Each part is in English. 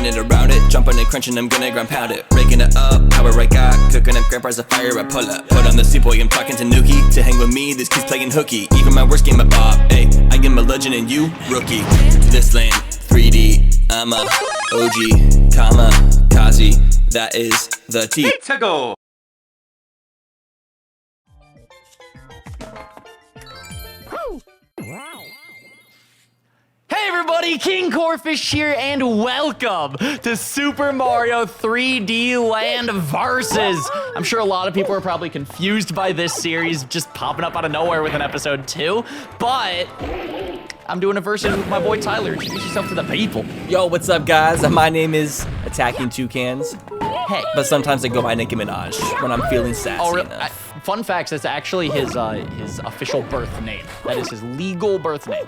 it around it, jumping and crunching, I'm gonna ground pound it. Breaking it up, power I got, cooking up grandpa's a fire, I pull up. Put on the C-boy, I'm talking to Nuki. To hang with me, this kid's playing hooky. Even my worst game, a Bob, ayy. I am a legend and you, rookie. This lane, 3D, I'm a OG, comma, Kazi, that is the T. To go. Hey everybody, KingCorphish here, and welcome to Super Mario 3D Land Versus. I'm sure a lot of people are probably confused by this series just popping up out of nowhere with an episode 2, but I'm doing a versus with my boy Tyler. Introduce yourself to the people. Yo, what's up guys? My name is AttackingTucans. Hey. But sometimes I go by Nicki Minaj when I'm feeling sassy enough. Fun facts, that's actually his official birth name. That is his legal birth name.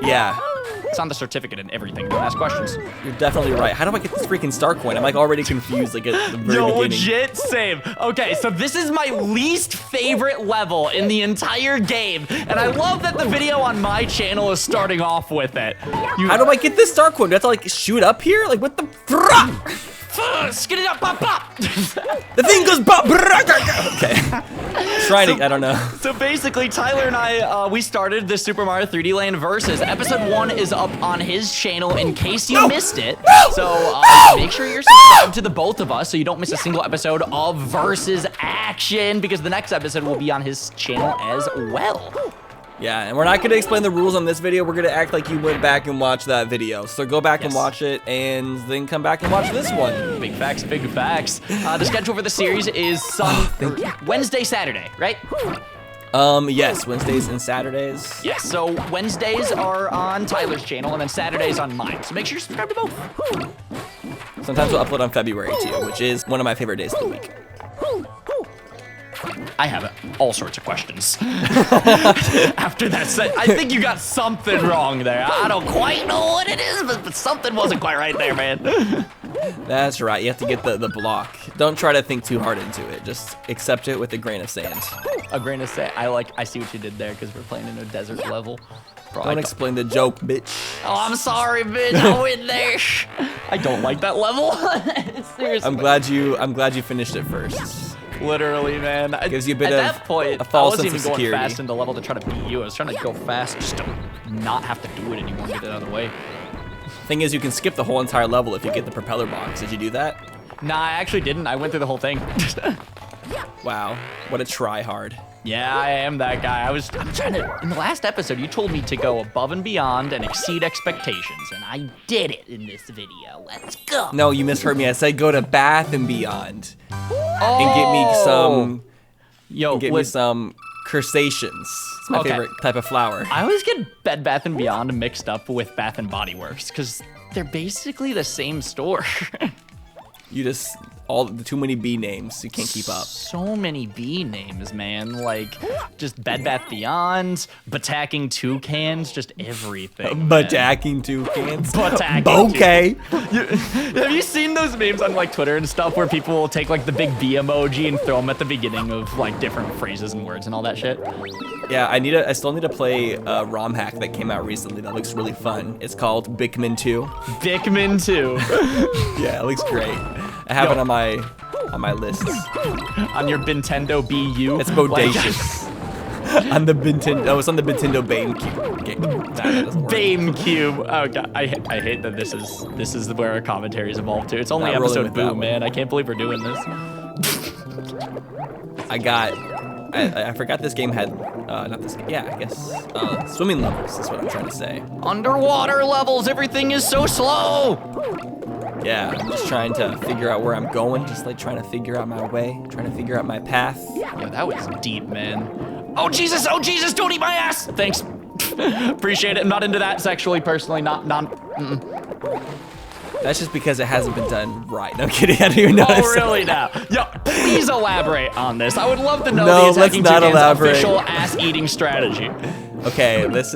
Yeah. It's on the certificate and everything. Don't ask questions. You're definitely right. How do I get this freaking star coin? I'm like already confused like at the very beginning. Legit same. Okay, so this is my least favorite level in the entire game, and I love that the video on my channel is starting off with it. How do I get this star coin? Do I have to like shoot up here? Like what the? Skid it up, pop, pop. The thing goes pop. Okay. Trying to, I don't know. So basically, Tyler and I, we started the Super Mario 3D Land Versus. Episode 1 is up on his channel in case you missed it. So make sure you're subscribed to the both of us so you don't miss a single episode of Versus action, because the next episode will be on his channel as well. Yeah, and we're not going to explain the rules on this video. We're going to act like you went back and watched that video. So go back and watch it, and then come back and watch this one. Big facts, big facts. The schedule for the series is Wednesday, Saturday, right? Yes, Wednesdays and Saturdays. Yes, so Wednesdays are on Tyler's channel, and then Saturdays on mine. So make sure you subscribe to both. Sometimes we'll upload on February too, which is one of my favorite days of the week. I have all sorts of questions. After that set, I think you got something wrong there. I don't quite know what it is, but something wasn't quite right there, man. That's right, you have to get the block. Don't try to think too hard into it. Just accept it with a grain of sand. A grain of sand. I see what you did there, because we're playing in a desert level. Bro, don't explain the joke, bitch. Oh, I'm sorry, bitch. I went there. I don't like that level. Seriously. I'm glad you finished it first. Literally, man. Gives you a bit At of that point, a false I wasn't sense even of going security. fast into level to try to beat you. I was trying to go fast just to not have to do it anymore, get it out of the way. Thing is, you can skip the whole entire level if you get the propeller box. Did you do that? Nah, I actually didn't. I went through the whole thing. Wow, what a try hard. Yeah, I am that guy. I'm trying to, in the last episode, you told me to go above and beyond and exceed expectations, and I did it in this video. Let's go. No, you misheard me. I said go to Bath and Beyond. And get me some, me some crustaceans. It's my favorite type of flower. I always get Bed Bath & Beyond mixed up with Bath & Body Works, because they're basically the same store. You just, too many B names. You can't keep up. So many B names, man. Like, just Bed Bath Beyond, AttackingTucans, just everything. AttackingTucans? Okay. Have you seen those memes on, like, Twitter and stuff where people will take, like, the big B emoji and throw them at the beginning of, like, different phrases and words and all that shit? Yeah, I still need to play a ROM hack that came out recently that looks really fun. It's called Bikmin 2. Bikmin 2. Yeah, it looks great. I have it on my lists. On your Nintendo BU? It's bodacious. On the Nintendo, oh, it's on the Nintendo BameCube game. BameCube. Oh god, I hate that this is where our commentaries evolved to. It's only episode Boo, man. I can't believe we're doing this. I forgot this game had, not this game, yeah, I guess, swimming levels is what I'm trying to say. Underwater levels, everything is so slow! Yeah, I'm just trying to figure out where I'm going, just like trying to figure out my way, trying to figure out my path. Yeah, that was deep, man. Oh Jesus, don't eat my ass! Thanks. Appreciate it. I'm not into that sexually, personally, That's just because it hasn't been done right. No kidding, I don't even know. Oh, really now? Yo, please elaborate on this. I would love to know the AttackingTucans official ass-eating strategy. Okay, this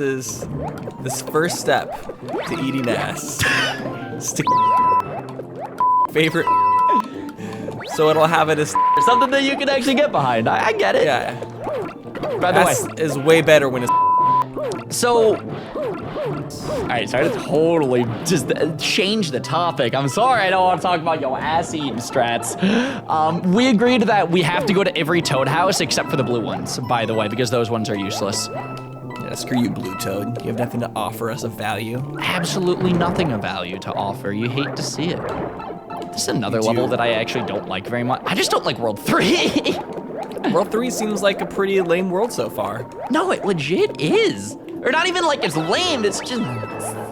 first step to eating ass. Stick favorite. So it'll have it as something that you can actually get behind. I get it. Yeah. By the way, is way better when it's. So right, sorry to totally just change the topic. I'm sorry, I don't want to talk about your ass-eating strats. We agreed that we have to go to every Toad house except for the blue ones, by the way, because those ones are useless. Yeah, screw you, Blue Toad. You have nothing to offer us of value. Absolutely nothing of value to offer. You hate to see it. This is another level that I actually don't like very much. I just don't like World 3. World 3 seems like a pretty lame world so far. No, it legit is. Or not even like it's lame, it's just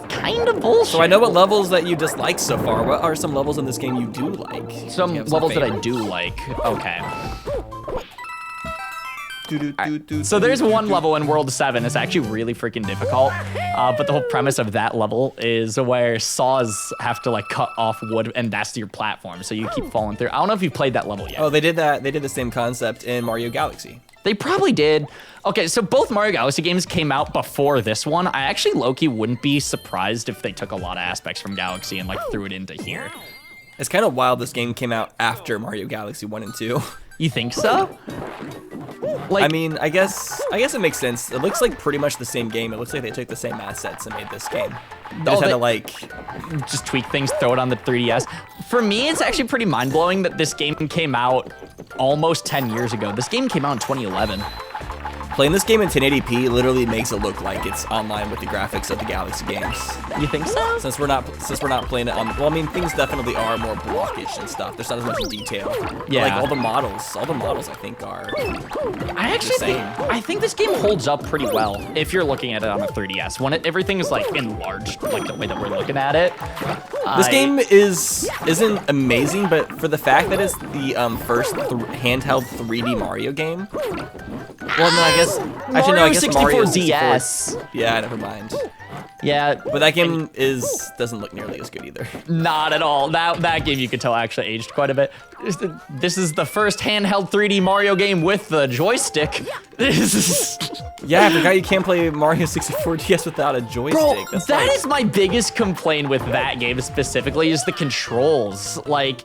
kind of bullshit. So I know what levels that you dislike so far. What are some levels in this game you do like? Some levels that I do like. Okay. So there's one level in World 7. It's actually really freaking difficult. But the whole premise of that level is where saws have to like cut off wood, and that's your platform. So you keep falling through. I don't know if you played that level yet. Oh, they did that. They did the same concept in Mario Galaxy. They probably did. Okay, so both Mario Galaxy games came out before this one. I actually low-key wouldn't be surprised if they took a lot of aspects from Galaxy and like threw it into here. It's kind of wild this game came out after Mario Galaxy 1 and 2. You think so? Like, I mean, I guess it makes sense. It looks like pretty much the same game. It looks like they took the same assets and made this game. They just had to like just tweak things, throw it on the 3DS. For me, it's actually pretty mind-blowing that this game came out almost 10 years ago. This game came out in 2011. Playing this game in 1080p literally makes it look like it's online with the graphics of the Galaxy games. You think so? Since we're not playing it on, well, I mean, things definitely are more blockish and stuff. There's not as much detail. Yeah. But like all the models I think are I actually think this game holds up pretty well if you're looking at it on a 3DS. When everything is like enlarged, like the way that we're looking at it. This game isn't amazing, but for the fact that it's the first handheld 3D Mario game. Well, no, I guess Mario 64 DS. Yeah, never mind. Yeah, but that game doesn't look nearly as good either. Not at all. That game you could tell actually aged quite a bit. This is the first handheld 3D Mario game with the joystick. Yeah, I forgot you can't play Mario 64 DS without a joystick. Bro, that is my biggest complaint with that game specifically is the controls. Like,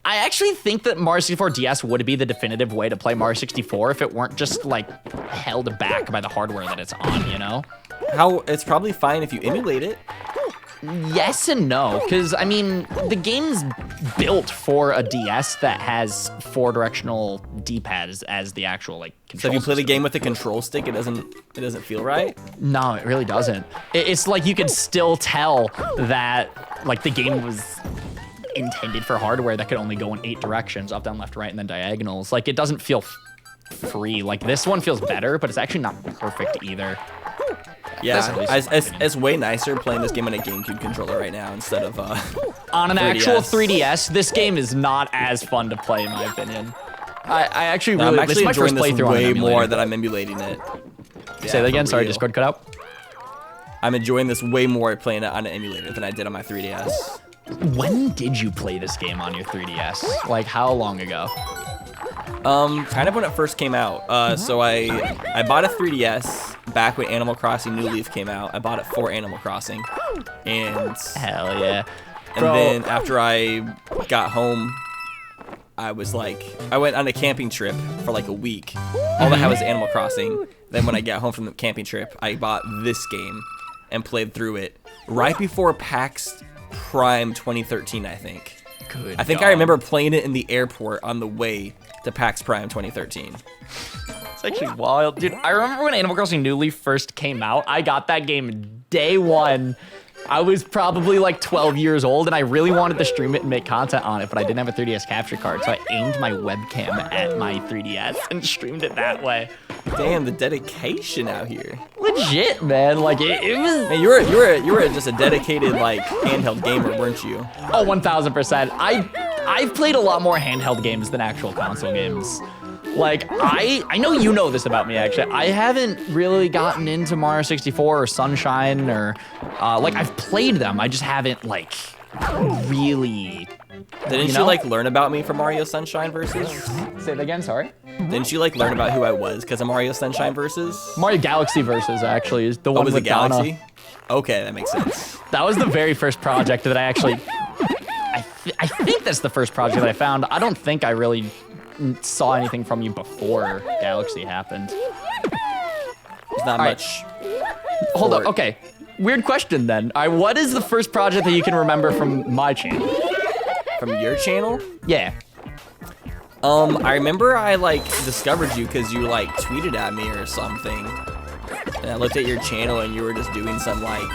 I actually think that Mario 64 DS would be the definitive way to play Mario 64 if it weren't just like held back by the hardware that it's on, you know? It's probably fine if you emulate it. Yes and no, because I mean, the game's built for a DS that has 4-directional D-pads as the actual like control. So if you play the game with the control stick, it doesn't feel right? No, it really doesn't. It's like you could still tell that like the game was intended for hardware that could only go in 8 directions, up, down, left, right, and then diagonals. Like, it doesn't feel free. Like, this one feels better, but it's actually not perfect either. Yeah, it's way nicer playing this game on a GameCube controller right now instead of on an 3DS. Actual 3DS, this game is not as fun to play, in my opinion. I actually really, I'm actually enjoying this way more that I'm emulating it. Yeah, say that again, sorry, Discord cut out. I'm enjoying this way more playing it on an emulator than I did on my 3DS. When did you play this game on your 3DS? Like, how long ago? Kind of when it first came out. So I bought a 3DS back when Animal Crossing New Leaf came out. I bought it for Animal Crossing. And hell yeah. And then after I got home, I was like, I went on a camping trip for like a week. All I had was Animal Crossing. Then when I got home from the camping trip, I bought this game and played through it right before PAX Prime 2013, I think. Good I think God. I remember playing it in the airport on the way to PAX Prime 2013. It's actually wild. Dude, I remember when Animal Crossing New Leaf first came out, I got that game day one. I was probably like 12 years old, and I really wanted to stream it and make content on it, but I didn't have a 3DS capture card, so I aimed my webcam at my 3DS and streamed it that way. Damn, the dedication out here. Legit, man. Like, it was... Man, you were just a dedicated, like, handheld gamer, weren't you? Oh, 1000%. I've played a lot more handheld games than actual console games. Like, I know you know this about me, actually. I haven't really gotten into Mario 64 or Sunshine or, like, I've played them. I just haven't, like, really... Didn't you like, learn about me from Mario Sunshine Versus? Say that again, sorry? Didn't you, like, learn about who I was because of Mario Sunshine Versus? Mario Galaxy Versus, actually, is the one with Galaxy? Donna. Okay, that makes sense. That was the very first project that I actually... I think that's the first project that I found. I don't think I really saw anything from you before Galaxy happened. There's not much. Hold up, okay. weird question then. All right, what is the first project that you can remember from my channel? From your channel? Yeah. I remember I like discovered you because you like tweeted at me or something. And I looked at your channel and you were just doing some like,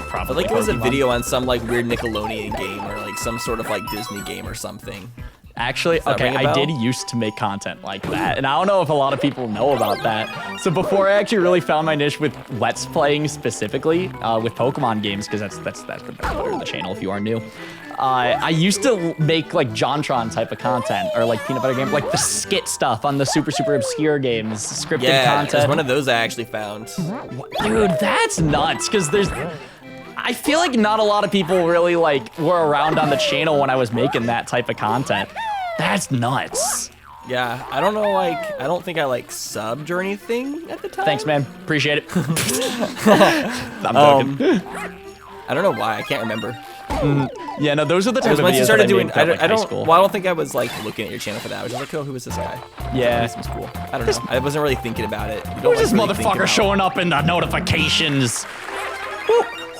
Probably like it was a Pokemon. video on some like weird Nickelodeon game or like some sort of like Disney game or something. Actually, that okay, ring a I bell? did used to make content like that, and I don't know if a lot of people know about that. So before I actually really found my niche with Let's Playing specifically, with Pokemon games, because that's the Twitter of the channel if you are new. I used to make like JonTron type of content, or like peanut butter game, like the skit stuff on the super obscure games, scripted Yeah, content. there's one of those I actually found. Dude, that's nuts, because I feel like not a lot of people really like were around on the channel when I was making that type of content. That's nuts. Yeah, I don't know, like, I don't think I like subbed or anything at the time. Thanks, man. Appreciate it. I'm joking. I don't know why, I can't remember. Yeah, no, those are the types Because of once you videos started that doing, I made throughout, like, high well, school. I don't think I was like looking at your channel for that. I was just like, oh, who is this guy? Yeah. This was cool. I don't know. I wasn't really thinking about it. You don't, Who's this like, really think motherfucker about- showing up in the notifications?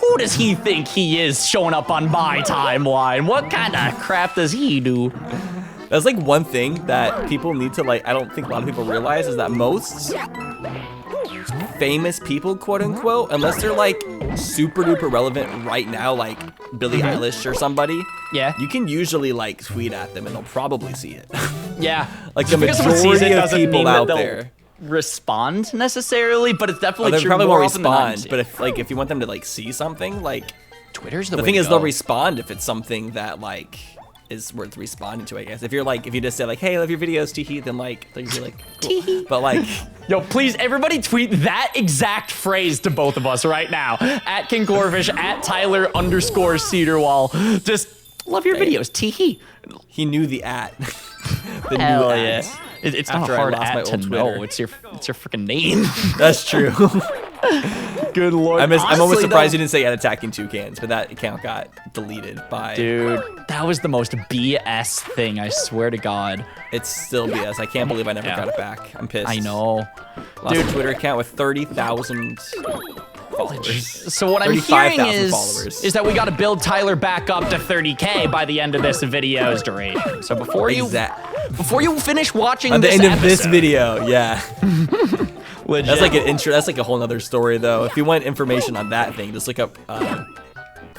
Who does he think he is showing up on my timeline? What kind of crap does he do? That's like one thing that people need to like, I don't think a lot of people realize is that most famous people, quote unquote, unless they're like super duper relevant right now, like Billie Eilish or somebody, Yeah. you can usually like tweet at them and they'll probably see it. Yeah. Like the Just because someone sees it majority of doesn't people mean that out they'll there. respond necessarily, but it's definitely They true probably more won't often than not. respond, but if you want them to like see something, like Twitter's the the way thing to is go. they'll respond if it's something that like is worth responding to, I guess. If you just say like, hey, I love your videos, teehee, then like they'll be like, cool. But like, Yo, please, everybody tweet that exact phrase to both of us right now. At KingCorphish, at Tyler_Cedarwall. Just love your videos, teehee. he knew the at. The new Hell at. yeah. It's not After I hard lost my at to old know. Twitter. It's your freaking name. That's true. Good lord. I'm almost Honestly, surprised though- you didn't say AtTackingTucans, but that account got deleted by. Dude, that was the most BS thing, I swear to God. It's still BS. I can't believe I never Yeah. got it back. I'm pissed. I know. Lost a Twitter account with 30,000 followers. So what I'm hearing 35,000 followers. is that we got to build Tyler back up to 30K by the end of this video's duration. So before you finish watching At the this end of this episode- video, yeah. legit. That's like an intro. That's like a whole nother story, though. If you want information on that thing, just look up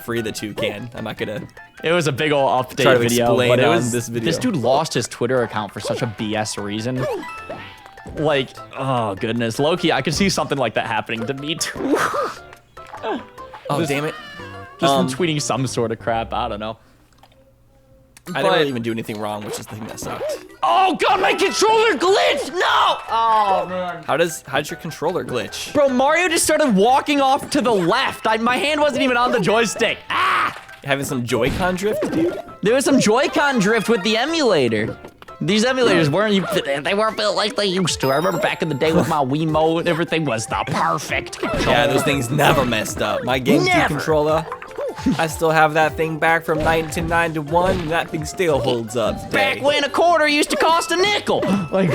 Free the Toucan. I'm not gonna. It was a big ol' update Try to video, explain but it on was this video. This dude lost his Twitter account for such a BS reason. Like, oh goodness, Loki, I could see something like that happening to me too. Oh damn it! Just from tweeting some sort of crap. I don't know. I didn't really even do anything wrong, which is the thing that sucked. Oh god, my controller glitched! No! Oh man. How'd your controller glitch? Bro, Mario just started walking off to the left. My hand wasn't even on the joystick. Ah! Having some Joy-Con drift, dude? There was some Joy-Con drift with the emulator. These emulators they weren't built like they used to. I remember back in the day with my Wiimote, everything was the perfect controller. Yeah, those things never messed up. My GameCube Never. controller, I still have that thing back from 1991, and that thing still holds up today. Back when a quarter used to cost a nickel. Like,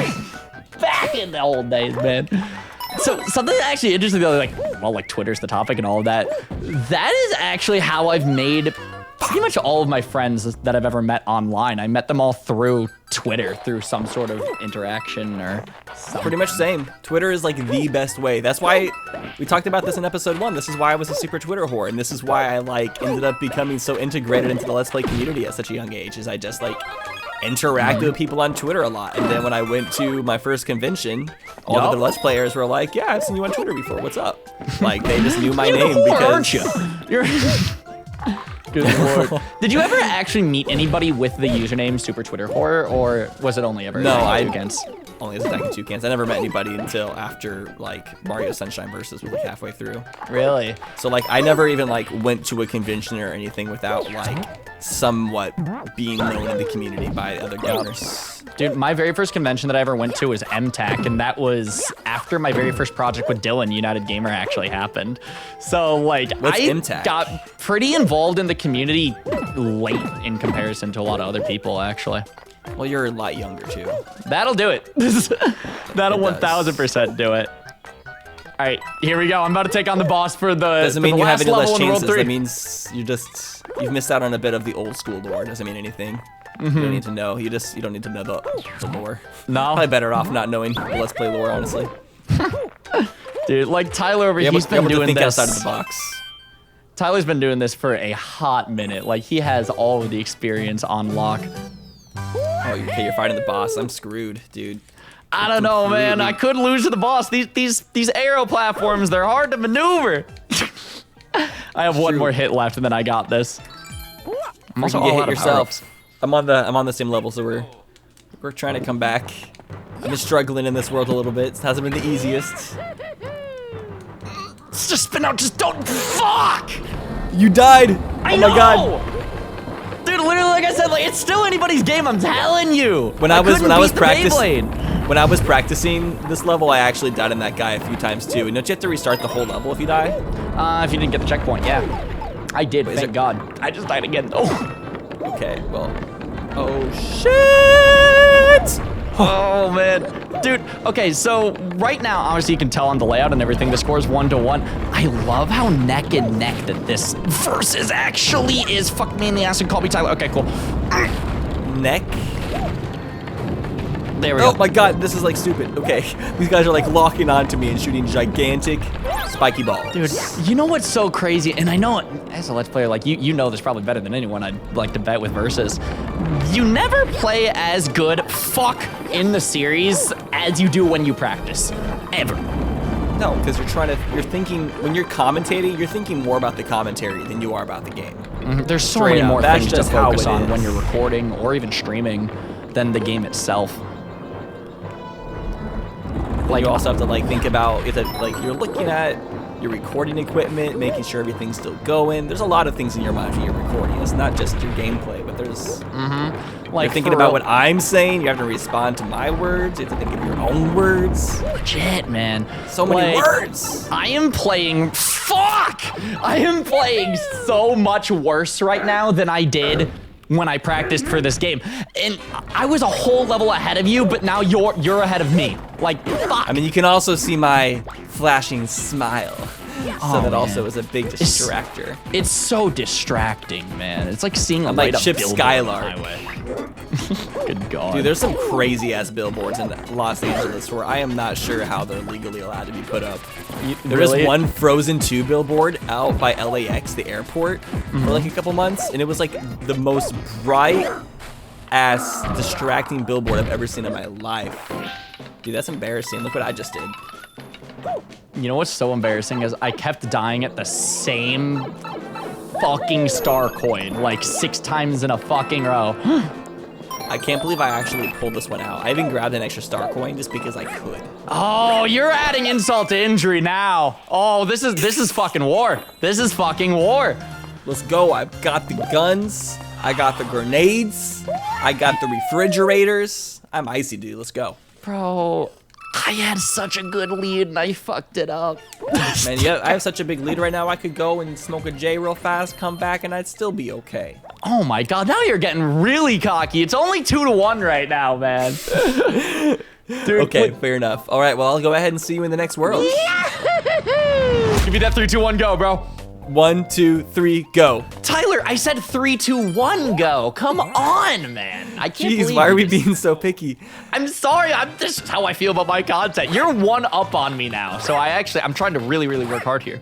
back in the old days, man. So something actually interesting, though, like Twitter's the topic and all of that. That is actually how I've made pretty much all of my friends that I've ever met online. I met them all through Twitter, through some sort of interaction or something. Pretty much same. Twitter is like the best way. That's why we talked about this in episode 1. This is why I was a super Twitter whore, and this is why I like ended up becoming so integrated into the Let's Play community at such a young age. Is I just like interacted with people on Twitter a lot, and then when I went to my first convention, all the other Let's Players were like, "Yeah, I've seen you on Twitter before. What's up?" Like they just knew my name because. Aren't you? You're. Good lord. Did you ever actually meet anybody with the username Super Twitter Horror, or was it only ever No, AttakingTucans? Only as AttakingTucans. I never met anybody until after like Mario Sunshine Versus was like halfway through. Really? So like I never even like went to a convention or anything without like somewhat being known in the community by other gamers. Dude, my very first convention that I ever went to was MTAC, and that was after my very first project with Dylan, UnitedGamer, actually happened. So like What's I MTAC? got pretty involved in the community late in comparison to a lot of other people, actually. Well, you're a lot younger too. That'll do it. That'll It does. 1000% do it. right, here we go. I'm about to take on the boss for the Doesn't mean you have any less chances. That means you've missed out on a bit of the old school lore. Doesn't mean anything. You don't need to know. You don't need to know the lore. No. Probably better off not knowing the Let's Play lore, honestly. Dude, like Tyler over here, he's been doing think this. outside of the box. Tyler's been doing this for a hot minute. Like, he has all of the experience on lock. Oh, okay, you're fighting the boss. I'm screwed, dude. I don't know, man. I could lose to the boss. These aero platforms, they're hard to maneuver. I have one more hit left, and then I got this. I'm also all out of yourself. I'm on the same level, so we're trying to come back. I've been struggling in this world a little bit. It hasn't been the easiest. Just spin out. Just don't. Fuck! You died. I know. My God. Dude, literally, like I said, like it's still anybody's game. I'm telling you. When I was practicing this level, I actually died in that guy a few times too. And don't you have to restart the whole level if you die? If you didn't get the checkpoint, yeah. I did. Thank God. I just died again. Oh. Okay. Well. Oh shit! Oh man, dude. Okay, so right now, obviously you can tell on the layout and everything, the score is 1-1. I love how neck and neck that this versus actually is. Fuck me in the ass and call me Tyler. Okay, cool. Neck. There we go. Oh my God, this is like stupid. Okay, these guys are like locking onto me and shooting gigantic spiky balls. Dude, you know what's so crazy? And I know as a Let's Player, like you know this probably better than anyone I'd like to bet with versus. You never play as good in the series as you do when you practice, ever. No, because you're thinking, when you're commentating, you're thinking more about the commentary than you are about the game. There's so many more things to focus on when you're recording or even streaming than the game itself. Like you also have to like think about it, like you're looking at your recording equipment, making sure everything's still going. There's a lot of things in your mind when you're recording. It's not just your gameplay, but there's like you're thinking about what I'm saying. You have to respond to my words. You have to think of your own words. Legit, man. So many words. I am playing so much worse right now than I did when I practiced for this game. And I was a whole level ahead of you, but now you're ahead of me. Like, fuck. I mean, you can also see my flashing smile. So that also is a big distractor. It's so distracting, man. It's like seeing a light up Chip Skylark. Good God. Dude, there's some crazy ass billboards in Los Angeles where I am not sure how they're legally allowed to be put up. There is one Frozen 2 billboard out by LAX, the airport, for like a couple months, and it was like the most bright ass distracting billboard I've ever seen in my life. Dude, that's embarrassing. Look what I just did. You know what's so embarrassing is I kept dying at the same fucking star coin like 6 times in a fucking row. I can't believe I actually pulled this one out. I even grabbed an extra star coin just because I could. Oh, you're adding insult to injury now. Oh, this is fucking war. This is fucking war. Let's go. I've got the guns. I got the grenades. I got the refrigerators. I'm icy, dude. Let's go. Bro, I had such a good lead and I fucked it up. Man, yeah, I have such a big lead right now. I could go and smoke a J real fast, come back, and I'd still be okay. Oh my God, now you're getting really cocky. It's only 2-1 right now, man. Dude, okay, fair enough. All right, well, I'll go ahead and see you in the next world. Give me that 3, 2, 1, go, bro. 1, 2, 3, go. Tyler, I said 3, 2, 1, go. Come on, man. I can't believe. Jeez, why are we being so picky? I'm sorry. This is how I feel about my content. You're one up on me now. So I'm trying to really, really work hard here.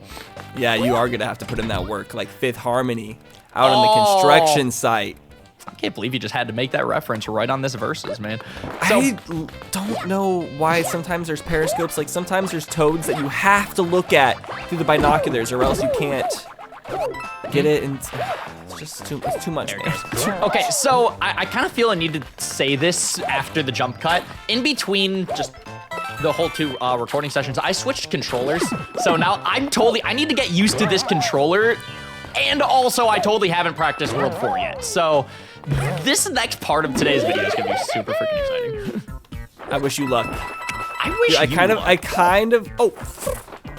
Yeah, you are gonna have to put in that work, like Fifth Harmony, out on the construction site. I can't believe you just had to make that reference right on this versus, man. So, I don't know why sometimes there's periscopes. Like sometimes there's toads that you have to look at through the binoculars, or else you can't get it. And it's just too much, man. Okay, so I kind of feel I need to say this after the jump cut. In between just the whole 2 recording sessions, I switched controllers. So now I need to get used to this controller. And also, I totally haven't practiced World 4 yet. So this next part of today's video is gonna be super freaking exciting. I wish you luck. I wish I kind of, oh.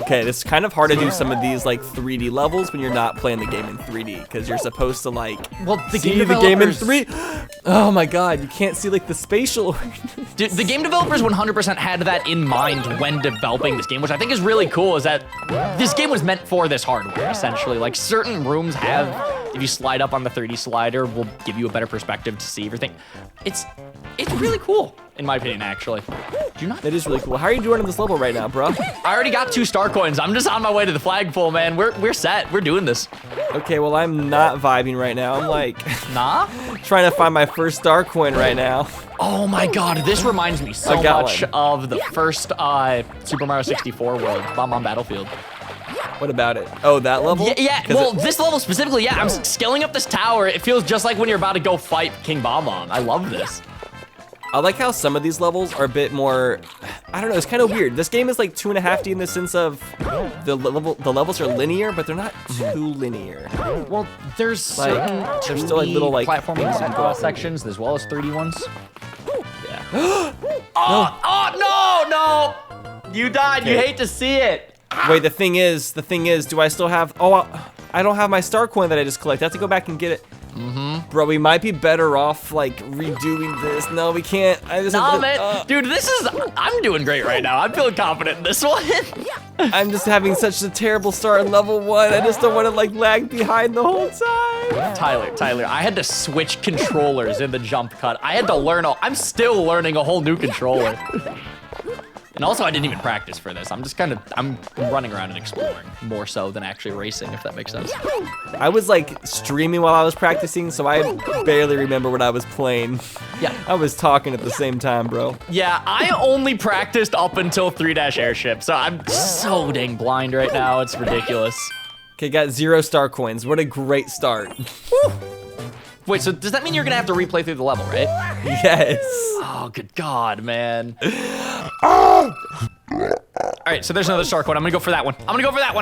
Okay, it's kind of hard to do some of these like 3D levels when you're not playing the game in 3D because you're supposed to like see the game in 3. Oh my god, you can't see like the spatial. Dude, the game developers 100% had that in mind when developing this game, which I think is really cool, is that this game was meant for this hardware, essentially. Like, certain rooms have, if you slide up on the 3D slider, will give you a better perspective to see everything. It's really cool, in my opinion, actually. Do you not? That is really cool. How are you doing on this level right now, bro? I already got 2 star coins. I'm just on my way to the flagpole, man. We're set. We're doing this. Okay, well, I'm not vibing right now. I'm like, Nah? trying to find my first star coin right now. Oh my god, this reminds me so much one. of the first Super Mario 64 world, Bomb on Battlefield. What about it? Oh, that level? Yeah, well, this level specifically, yeah, I'm scaling up this tower. It feels just like when you're about to go fight King Bomb. I love this. I like how some of these levels are a bit more, I don't know, it's kind of weird. This game is like 2.5D in the sense of the levels are linear, but they're not too linear. Well, there's Like, certain there's still like little like platforming sections as well as 3D ones. Yeah. Oh, no! You died. Okay. You hate to see it. Wait, the thing is, do I still have, I don't have my star coin that I just collected. I have to go back and get it. Bro, we might be better off like redoing this. No, we can't. I just Nah, man. Dude, I'm doing great right now. I'm feeling confident in this one. I'm just having such a terrible start in level 1. I just don't want to like lag behind the whole time. Tyler, I had to switch controllers in the jump cut. I had to learn, I'm still learning a whole new controller. And also, I didn't even practice for this. I'm running around and exploring more so than actually racing, if that makes sense. I was like streaming while I was practicing, so I barely remember what I was playing. Yeah. I was talking at the same time, bro. Yeah, I only practiced up until 3-airship, so I'm so dang blind right now. It's ridiculous. Okay, got 0 star coins. What a great start. Wait, so does that mean you're gonna have to replay through the level, right? Yes. Oh, good God, man. All right, so there's another star coin. I'm gonna go for that one.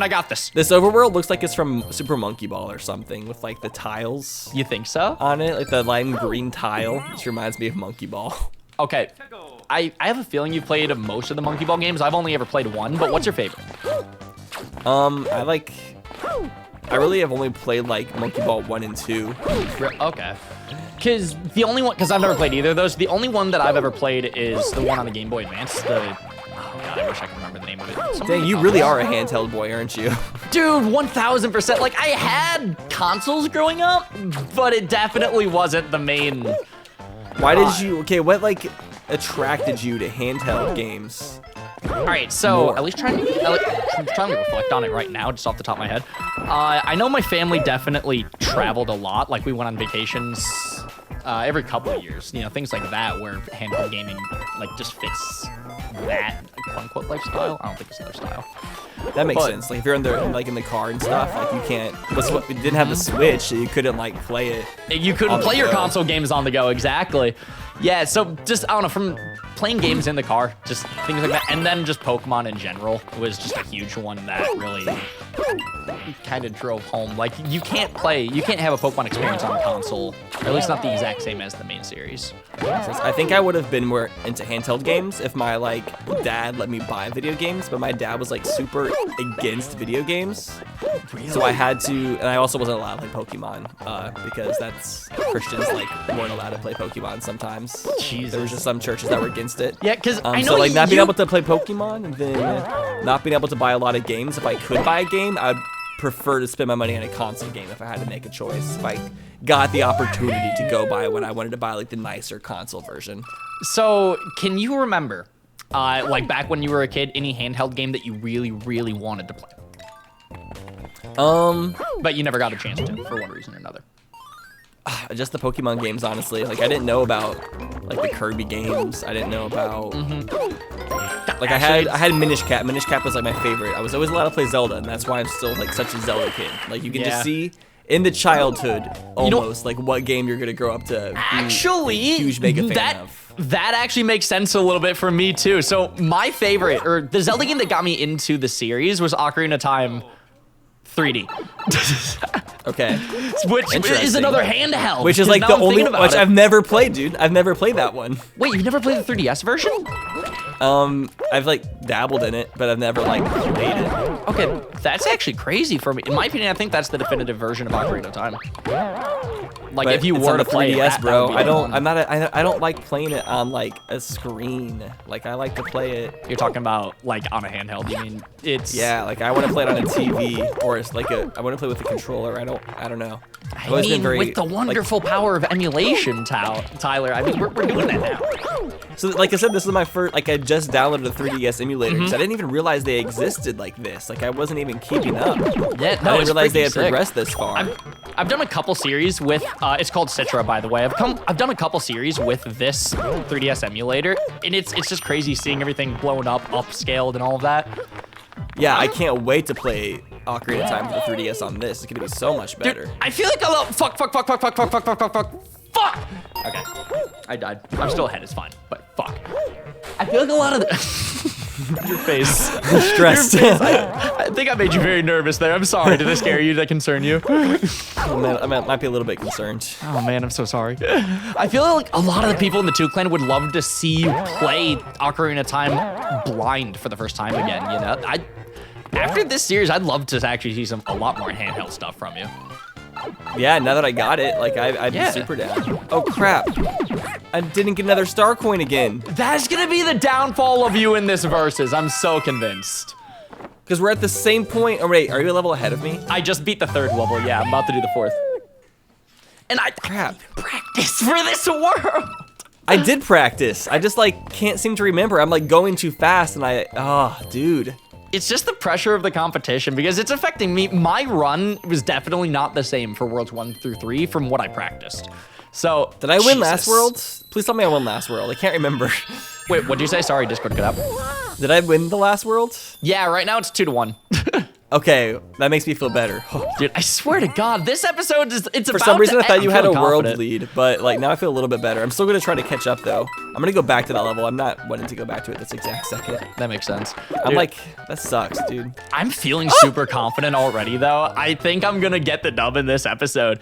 I got this. This overworld looks like it's from Super Monkey Ball or something with like the tiles You think so? on it, like the lime green tile. This reminds me of Monkey Ball. Okay. I have a feeling you've played most of the Monkey Ball games. I've only ever played one, but what's your favorite? I really have only played like Monkey Ball 1 and 2. Okay. Because I've never played either of those. The only one that I've ever played is the one on the Game Boy Advance. Oh God, I wish I could remember the name of it. Dang, you really are a handheld boy, aren't you? Dude, 1000%. Like, I had consoles growing up, but it definitely wasn't the main. Why did you, okay, what like attracted you to handheld games? All right, so at least I'm trying to reflect on it right now, just off the top of my head. I know my family definitely traveled a lot. Like, we went on vacations every couple of years, you know, things like that, where handheld gaming like just fits that quote unquote lifestyle. I don't think it's a lifestyle. That makes sense. Like if you're in the car and stuff, like you can't. We didn't have the Switch, so you couldn't like play it. You couldn't play your console games on the go, exactly. Yeah, so just I don't know, from playing games in the car, just things like that, and then just Pokemon in general was just a huge one that really kind of drove home. Like you can't have a Pokemon experience on console, or at least not the exact same as the main series. I think I would have been more into handheld games if my like dad let me buy video games, but my dad was like super against video games. Really? So I had to, and I also wasn't allowed to play Pokemon because that's Christians like weren't allowed to play Pokemon sometimes. Jesus. There was just some churches that were against it. Yeah, because I know so like not being able to play Pokemon and then not being able to buy a lot of games. If I could buy a game, I'd prefer to spend my money on a console game if I had to make a choice. If I got the opportunity to go buy when I wanted to buy like the nicer console version. So can you remember, like back when you were a kid, any handheld game that you really, really wanted to play? But you never got a chance to for one reason or another. Just the Pokemon games, honestly. Like I didn't know about like the Kirby games. I didn't know about like I had Minish Cap. Minish Cap was like my favorite. I was always allowed to play Zelda, and that's why I'm still like such a Zelda kid. Like you can just see in the childhood almost like what game you're gonna grow up to be a huge mega fan of. That actually makes sense a little bit for me too. So my favorite, or the Zelda game that got me into the series, was Ocarina of Time 3D. Okay. Which is another handheld. Which is like the only, which I've never played, dude. I've never played that one. Wait, you've never played the 3DS version? I've like dabbled in it, but I've never like played it. Okay, that's actually crazy for me. In my opinion, I think that's the definitive version of Ocarina of Time. Like But if you it's were on to the play 3DS, it, that bro. would be I the don't. one. I'm not. I don't like playing it on like a screen. Like I like to play it. You're talking about like on a handheld. You mean it's? Yeah, like I want to play it on a TV or it's like I want to play with a controller. I don't know. I've I always been mean, very, with the wonderful power of emulation, Tyler. I mean, we're doing that now. So like I said, this is my first. Like I just downloaded a 3DS emulator because I didn't even realize they existed like this. Like I wasn't even keeping up. Yeah, I no, didn't it's realize they freaking had sick. progressed this far. I've done a couple series with, it's called Citra, by the way. I've done a couple series with this 3DS emulator, and it's just crazy seeing everything blown up, upscaled, and all of that. Yeah, I can't wait to play Ocarina of Time for the 3DS on this. It's gonna be so much better. Dude, I feel like a little, fuck. Okay, I died. I'm still ahead, it's fine, but fuck. I feel like a lot of the, your face. Stressed. Your face, I think I made you very nervous there. I'm sorry. Did I scare you? Did I concern you? Oh, man, I might be a little bit concerned. Oh man, I'm so sorry. I feel like a lot of the people in the 2 clan would love to see you play Ocarina of Time blind for the first time again, you know? After this series, I'd love to actually see a lot more handheld stuff from you. Yeah, now that I got it, like I'd be super down. Oh crap! I didn't get another star coin again. That's gonna be the downfall of you in this versus. I'm so convinced. Because we're at the same point. Oh wait, are you a level ahead of me? I just beat the 3rd level. Yeah, I'm about to do the 4th. And I Crap. practice for this world. I did practice. I just like can't seem to remember. I'm like going too fast, and dude. It's just the pressure of the competition because it's affecting me. My run was definitely not the same for Worlds 1 through 3 from what I practiced. So, Did I win Jesus. last world? Please tell me I won last world. I can't remember. Wait, what'd you say? Sorry, Discord cut out. Did I win the last world? Yeah, right now it's 2-1. Okay, that makes me feel better. Dude, I swear to God, this episode is, it's For about some reason, I to thought end. you I'm had a feeling world confident. lead, but like now I feel a little bit better. I'm still gonna try to catch up though. I'm gonna go back to that level. I'm not wanting to go back to it this exact second. That makes sense. I'm Dude, like, that sucks, dude. I'm feeling super confident already, though. I think I'm gonna get the dub in this episode.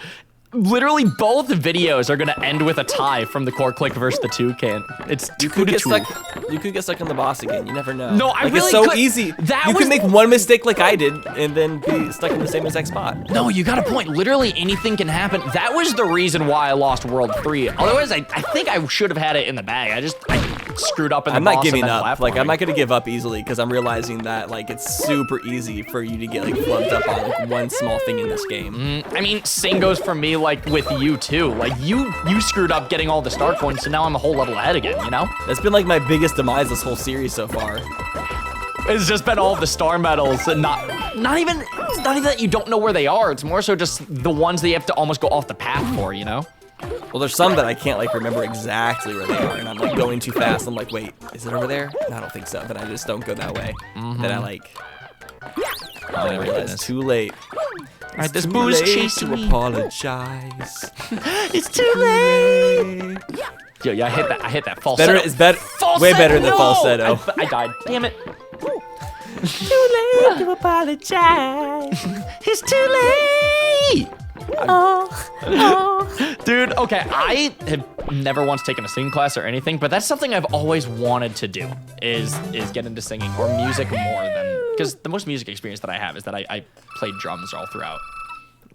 Literally, both videos are gonna end with a tie from the core click versus the toucan. It's You 2 could to get 2. stuck. You could get stuck on the boss again. You never know. No, I like, really it's so could. easy. That You was- can make one mistake like I did, and then be stuck in the same exact spot. No, you got a point. Literally anything can happen. That was the reason why I lost World 3. Otherwise, I think I should have had it in the bag. I screwed up in the I'm boss not giving and then up. Like I'm platforming. not gonna give up easily because I'm realizing that like it's super easy for you to get like flubbed up on like one small thing in this game. I mean, same goes for me, like, with you, too. Like, you screwed up getting all the star coins, so now I'm a whole level ahead again, you know? That's been like my biggest demise this whole series so far. It's just been all the star medals and not even that you don't know where they are. It's more so just the ones that you have to almost go off the path for, you know? Well, there's some that I can't like remember exactly where they are, and I'm like going too fast. I'm like, wait, is it over there? No, I don't think so. Then I just don't go that way. Then I like. Then I realize it's too late. Alright, this Too boo's late chasing to me. apologize. It's too late. Yo, yeah, I hit that falsetto. Better, it's better, way better than falsetto. I died. Damn it. Too late to apologize. It's too late. Dude, okay, I have never once taken a singing class or anything, but that's something I've always wanted to do, is get into singing or music more than, because the most music experience that I have is that I played drums all throughout.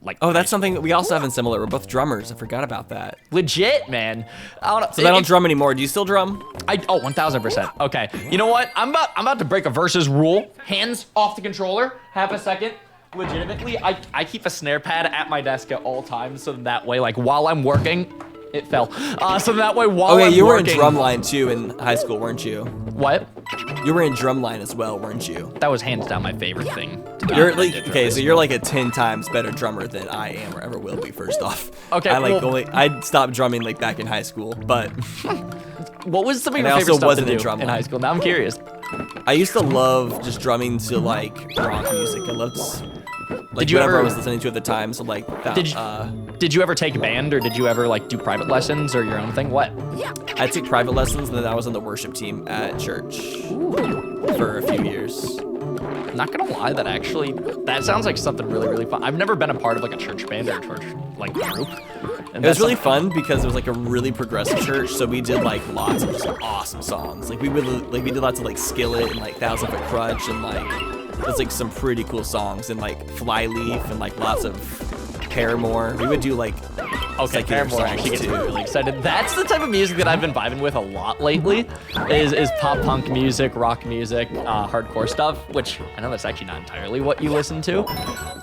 Like, Oh, that's something that we also have in similar. We're both drummers. I forgot about that. legit, man. I don't know. So I don't drum anymore. Do you still drum? Oh, 1000%. Okay, you know what? I'm about to break a versus rule. Hands off the controller. Half a second. Legitimately, I keep a snare pad at my desk at all times, so that way, like, while I'm working, it fell. So that way, while Oh yeah, I'm you were in working, drumline too in high school, weren't you? What? You were in drumline as well, weren't you? That was hands down my favorite thing. You're I like, did for okay, high so school. you're like a 10 times better drummer than I am or ever will be. First off, Okay, I like well- I stopped drumming like back in high school, but What was some of and your I favorite also stuff to wasn't do in drumline. in high school? Now I'm curious. I used to love just drumming to like rock music. I loved like Did you whatever ever- I was listening to at the time. So like that, Did you ever take band, or did you ever like do private lessons or your own thing? What? I took private lessons and then I was on the worship team at church for a few years. Not gonna lie, that sounds like something really, really fun. I've never been a part of like a church band or a church like group. And It was really fun because it was like a really progressive church, so we did like lots of just awesome songs. Like we did lots of like Skillet and like 1,000 Foot Crutch and like there's like some pretty cool songs and like Flyleaf and like lots of Paramore. We would do like Paramore actually gets me really excited. That's the type of music that I've been vibing with a lot lately, is pop punk music, rock music, hardcore stuff, which I know that's actually not entirely what you listen to,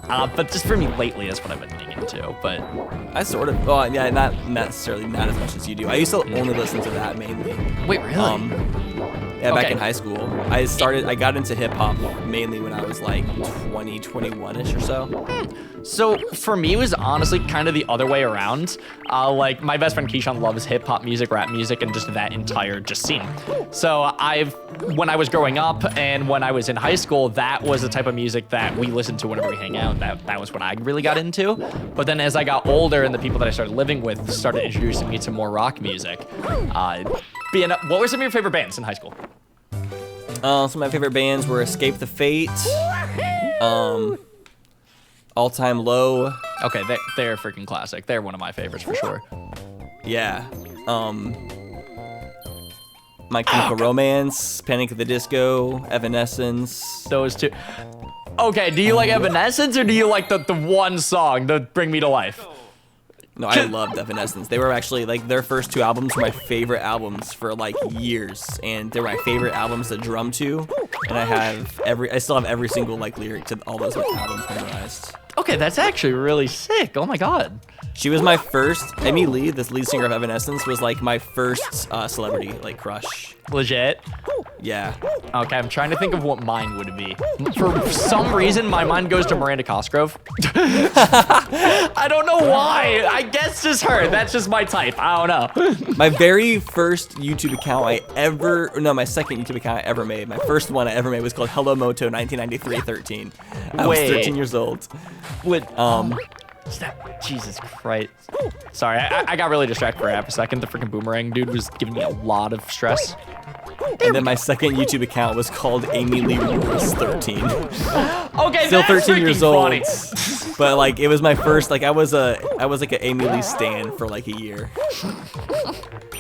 but just for me lately is what I've been digging into. But I sort of, well, yeah, not necessarily not as much as you do. I used to only listen to that mainly. Wait, really? Yeah, back in high school. I got into hip hop mainly when I was like 20, 21-ish or so. So for me, it was honestly kind of the other way around. Like my best friend Keyshawn loves hip hop music, rap music, and just that entire scene. So when I was growing up and when I was in high school, that was the type of music that we listened to whenever we hang out. That was what I really got into. But then as I got older and the people that I started living with started introducing me to more rock music, what were some of your favorite bands in high school? Some of my favorite bands were Escape the Fate, All Time Low. Okay, they're a freaking classic. They're one of my favorites for sure. Yeah. My Chemical Romance, Panic at the Disco, Evanescence. Those two. Okay, do you like Evanescence or do you like the one song, the Bring Me to Life? No, I loved Evanescence. They were actually, like, their first two albums were my favorite albums for, like, years. And they're my favorite albums to drum to. And I still have every single, like, lyric to all those albums memorized. Okay, that's actually really sick. Oh my god. She was my first, Amy Lee, this lead singer of Evanescence, was, like, my first celebrity, like, crush. Legit? Yeah. Okay, I'm trying to think of what mine would be. For some reason, my mind goes to Miranda Cosgrove. I don't know why. I guess just her. That's just my type. I don't know. My very first YouTube account my second YouTube account I ever made, my first one I ever made was called Hello Moto 1993-13. I was 13 years old. Jesus Christ. Sorry, I got really distracted for half a second. The freaking boomerang dude was giving me a lot of stress. And then my second YouTube account was called Amy Lee Rules 13. Okay, still that's 13 years funny. old. But like it was my first, like I was like an Amy Lee stan for like a year.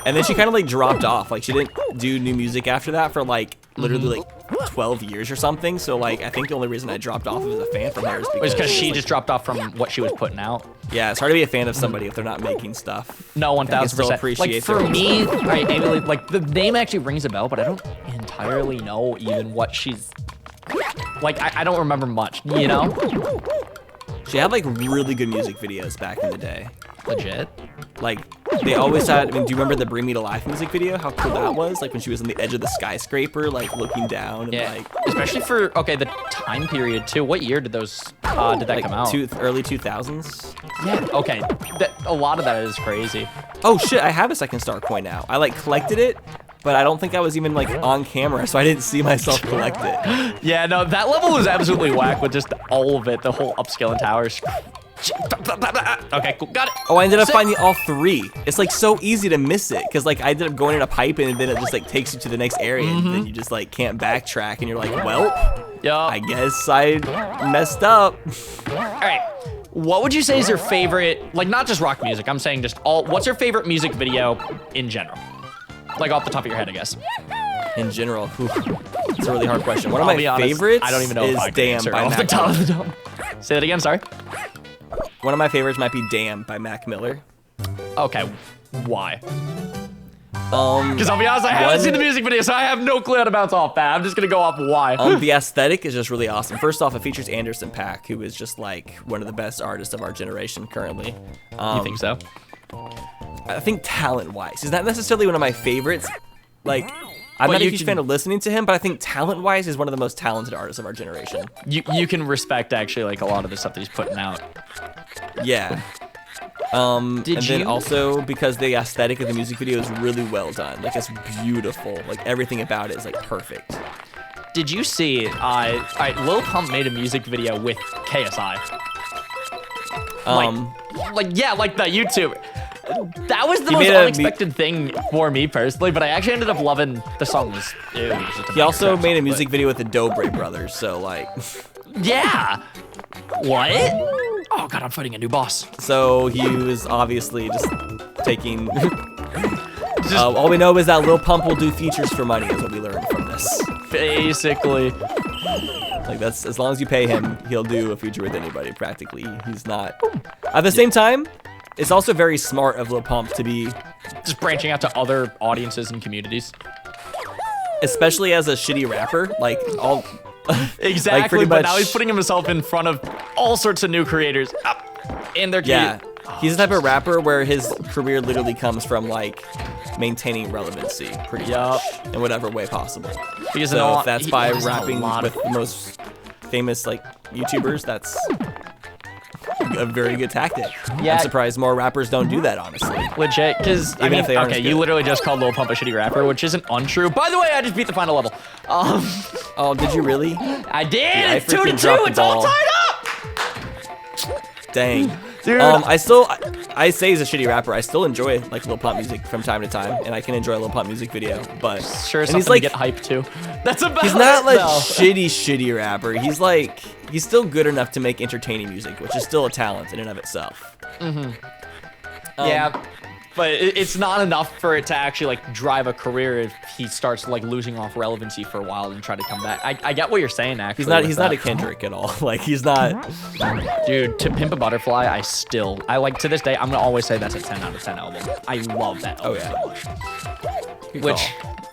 And then she kind of like dropped off. Like she didn't do new music after that for like literally like 12 years or something. So like I think the only reason I dropped off as a fan from her is because she just dropped off from what she was putting out. Yeah, it's hard to be a fan of somebody if they're not making stuff. No, 1000%. Like for me, Amy Lee, like the name actually rings a bell, but I don't entirely know even what she's like. I don't remember much, you know? She had like really good music videos back in the day. Legit. Like they always had. I mean, do you remember the "Bring Me to Life" music video? How cool that was! Like when she was on the edge of the skyscraper, like looking down. And, yeah. Like, especially for the time period too. What year did those did that come out? Early 2000s. Yeah. Okay. A lot of that is crazy. Oh shit! I have a second star coin now. I like collected it, but I don't think I was even like on camera, so I didn't see myself collect it. Yeah. No, that level was absolutely whack with just all of it. The whole upscaling towers. Okay, cool, got it. Oh, I ended up finding all three. It's like so easy to miss it because like I ended up going in a pipe and then it just like takes you to the next area and then you just like can't backtrack and you're like, well, I guess I messed up. All right, what would you say is your favorite, like not just rock music, I'm saying just what's your favorite music video in general? Like off the top of your head, I guess. In general, it's a really hard question. One of my favorites I don't even know is if I can Damn answer by off the Mac top of the Miller. dome. Say that again, sorry. One of my favorites might be Damn by Mac Miller. Okay, why? Because I'll be honest, I haven't seen the music video, so I have no clue how to bounce off that. I'm just gonna go off why. The aesthetic is just really awesome. First off, it features Anderson .Paak, who is just like one of the best artists of our generation currently. You think so? I think talent-wise, he's not necessarily one of my favorites. Like, I'm not a huge fan of listening to him, but I think talent-wise, he's one of the most talented artists of our generation. You can respect actually like a lot of the stuff that he's putting out. Yeah. And then also because the aesthetic of the music video is really well done. Like it's beautiful. Like everything about it is like perfect. Did you see? Lil Pump made a music video with KSI. Like the YouTuber. That was the most unexpected thing for me personally, but I actually ended up loving the song. He also made a music video with the Dobre brothers, so like. Yeah. What? Oh god, I'm fighting a new boss. So he was obviously just taking. All we know is that Lil Pump will do features for money, is what we learned from this. Basically. Like that's as long as you pay him, he'll do a feature with anybody practically. He's not. At the same time, it's also very smart of Lil Pump to be just branching out to other audiences and communities. Especially as a shitty rapper, like all. Exactly, like pretty but much, now he's putting himself in front of all sorts of new creators. And they're he's the type of rapper where his career literally comes from like maintaining relevancy, pretty much, in whatever way possible. Because so if that's by rapping with the most famous like YouTubers, that's a very good tactic. Yeah. I'm surprised more rappers don't do that, honestly. Legit, because I mean, if they aren't okay, good. you literally just called Lil Pump a shitty rapper, which isn't untrue. By the way, I just beat the final level. Oh, did you really? I did. Yeah, it's 2-2. It's all tied up. Dang. Dude. I say he's a shitty rapper. I still enjoy like Lil Pump music from time to time, and I can enjoy a Lil Pump music video. But sure, and something he's like, to get hyped to. That's about. He's not like though. shitty rapper. He's like he's still good enough to make entertaining music, which is still a talent in and of itself. Yeah, but it's not enough for it to actually like drive a career if he starts like losing off relevancy for a while and try to come back. I get what you're saying. Actually, he's not a Kendrick at all. Like he's not. Dude, To Pimp a Butterfly, I like to this day. I'm gonna always say that's a 10 out of 10 album. I love that album so much. Which.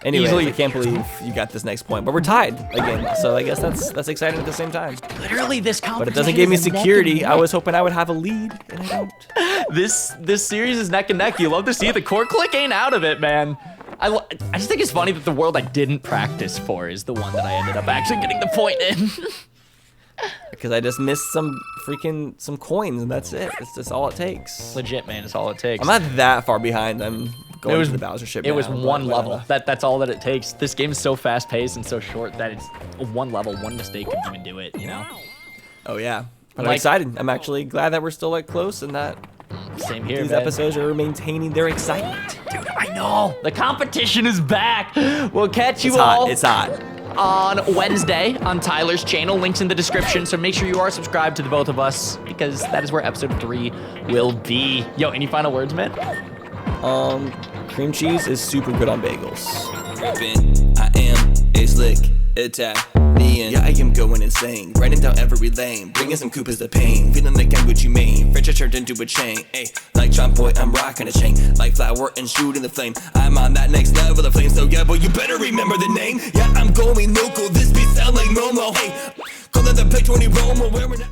Anyways, easily, I can't believe you got this next point, but we're tied again. So I guess that's exciting at the same time. Literally, this competition. But it doesn't give me security. I was hoping I would have a lead, and I don't. This series is neck and neck. You love to see it. The core click ain't out of it, man. I just think it's funny that the world I didn't practice for is the one that I ended up actually getting the point in. Because I just missed some coins, and that's it. It's just all it takes. Legit, man. It's all it takes. I'm not that far behind. I'm going to the Bowser ship. It was one level. That's all that it takes. This game is so fast paced and so short that it's one level, one mistake could even do it. You know? Oh yeah. But I'm excited. I'm actually glad that we're still like close and that. Same here. These episodes are maintaining their excitement. Dude, I know. The competition is back. We'll catch you all. It's hot. On Wednesday on Tyler's channel. Links in the description, so make sure you are subscribed to the both of us because that is where episode 3 will be. Yo, any final words, man? Cream cheese is super good on bagels. I am a slick attack. Yeah, I am going insane, riding down every lane, bringing some Koopas to pain, feeling like I'm Gucci Mane, French turned into a chain, ayy, like John Boy, I'm rocking a chain, like flour and shooting the flame, I'm on that next level of flame, so yeah, boy, you better remember the name, yeah, I'm going local, this beat sound like normal, hey, call it the pick 20 Roma, wearing it.